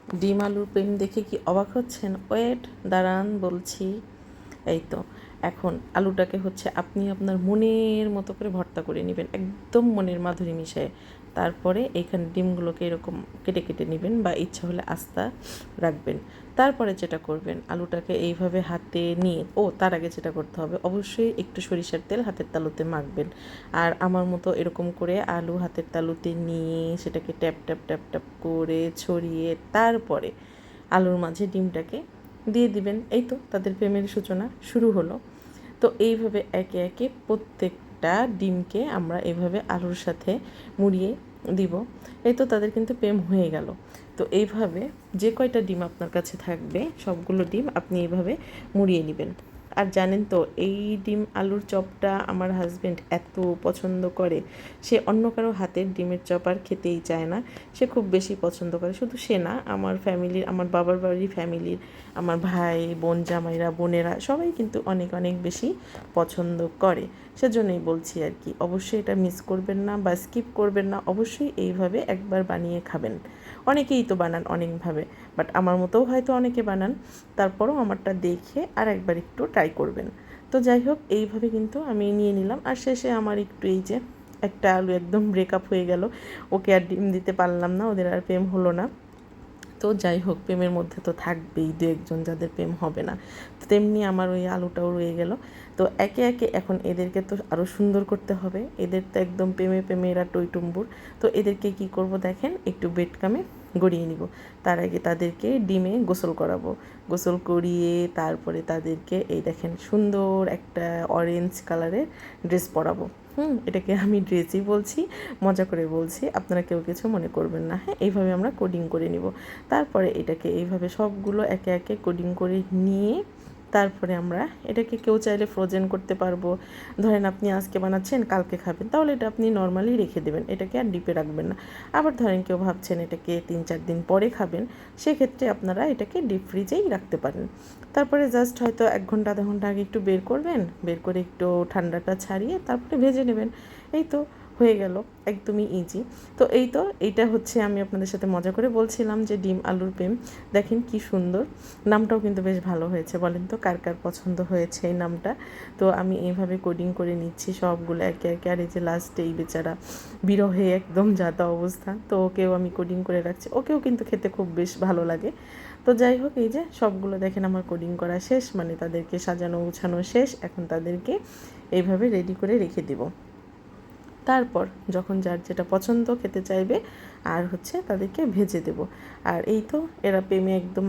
ডিম আলুর প্রেম দেখে কি অবাক হচ্ছেন? ওয়েট, দাঁড়ান বলছি। এই তো, এখন আলুটাকে হচ্ছে আপনি আপনার মনের মতো করে ভর্তা করে নেবেন, একদম মনের মাধুরী মিশায়ে। তারপরে এইখানে ডিমগুলোকে এরকম কেটে কেটে নেবেন বা ইচ্ছা হলে আস্তা রাখবেন। তারপরে যেটা করবেন, আলুটাকে এইভাবে হাতে নিয়ে, তার আগে যেটা করতে হবে, অবশ্যই একটু সরিষার তেল হাতের তালুতে মাখবেন। আর আমার মতো এরকম করে আলু হাতের তালুতে নিয়ে সেটাকে ট্যাপ ট্যাপ ট্যাপ ট্যাপ করে ছড়িয়ে তারপরে আলুর মাঝে ডিমটাকে দিয়ে দিবেন। এই তো তাদের প্রেমের সূচনা শুরু হলো। তো এইভাবে একে একে প্রত্যেকটা ডিমকে আমরা এইভাবে আলুর সাথে মুড়িয়ে দিব। এই তো তাদের কিন্তু প্রেম হয়ে গেল। তো এইভাবে যে কয়টা ডিম আপনার কাছে থাকবে সবগুলো ডিম আপনি এইভাবে মুড়িয়ে নেবেন। আর জানেন তো, এই ডিম আলুর চপটা আমার হাজব্যান্ড এত পছন্দ করে, সে অন্য কারো হাতের ডিমের চপ আর খেতেই চায় না। সে খুব বেশি পছন্দ করে, শুধু সে না, আমার ফ্যামিলির, আমার বাবার বাড়ির ফ্যামিলির, আমার ভাই বোন জামাইরা বোনেরা সবাই কিন্তু অনেক অনেক বেশি পছন্দ করে। সেজন্যই বলছি আর কি, অবশ্যই এটা মিস করবেন না বা স্কিপ করবেন না, অবশ্যই এইভাবে একবার বানিয়ে খাবেন। অনেকেই তো বানান অনেকভাবে, বাট আমার মতোও হয়তো অনেকে বানান। তারপরও আমারটা দেখে আর একবার একটু ট্রাই করবেন। তো যাই হোক, এইভাবে কিন্তু আমি নিয়ে নিলাম। আর শেষে আমার একটু এই যে একটা আলু একদম ব্রেকআপ হয়ে গেল, ওকে আর ডিম দিতে পারলাম না, ওদের আর প্রেম হলো না। তো যাই হোক, প্রেমের মধ্যে তো থাকবেই দু একজন যাদের প্রেম হবে না। তো তেমনি আমার ওই আলুটাও রয়ে গেল। তো একে একে এখন এদেরকে তো আরও সুন্দর করতে হবে, এদের তো একদম প্রেমে প্রেমে এরা টইটুম্বুর। তো এদেরকে কি করব দেখেন, একটু বেড কামে গড়িয়ে নিব। তার আগে তাদেরকে ডিমে গোসল করাবো। গোসল করিয়ে তারপরে তাদেরকে এই দেখেন সুন্দর একটা অরেঞ্জ কালারের ড্রেস পরাবো। এটাকে আমি ড্রেসই বলছি, মজা করে বলছি, আপনারা কেউ কিছু মনে করবেন না। হ্যাঁ, এইভাবে আমরা কোডিং করে নিব। তারপরে এটাকে এইভাবে সবগুলো একে একে কোডিং করে নিয়ে তারপরে আমরা এটাকে কেউ চাইলে ফ্রোজেন করতে পারবো। ধরেন আপনি আজকে বানাচ্ছেন, কালকে খাবেন, তাহলে এটা আপনি নর্মালি রেখে দেবেন, এটাকে আর ডিপে রাখবেন না। আবার ধরেন কেউ ভাবছেন এটাকে 3-4 দিন পরে খাবেন, সেক্ষেত্রে আপনারা এটাকে ডিপ ফ্রিজেই রাখতে পারেন। তারপরে জাস্ট হয়তো 1 ঘন্টা 1/2 ঘন্টা আগে একটু বের করবেন, বের করে একটু ঠান্ডাটা ছাড়িয়ে তারপরে ভেজে নেবেন। এই তো হয়ে গেল, একদমই ইজি। তো এইটা হচ্ছে আমি আপনাদের সাথে মজা করে বলছিলাম যে ডিম আলুর প্রেম। দেখেন কি সুন্দর, নামটাও কিন্তু বেশ ভালো হয়েছে। বলেন তো কার কার পছন্দ হয়েছে এই নামটা? তো আমি এইভাবে কোডিং করে নিচ্ছি সবগুলো একে একে। আর এই যে লাস্টে এই বেচারা বিরহে একদম যাতা অবস্থা, তো ওকেও আমি কোডিং করে রাখছি, ওকেও কিন্তু খেতে খুব বেশ ভালো লাগে। তো যাই হোক, এই যে সবগুলো দেখেন আমার কোডিং করা শেষ, মানে তাদেরকে সাজানো গুছানো শেষ। এখন তাদেরকে এইভাবে রেডি করে রেখে দিব। তারপর যখন যার যেটা পছন্দ খেতে চাইবে আর হচ্ছে তাদেরকে ভেজে দেব। আর এই তো এরা প্রেমে একদম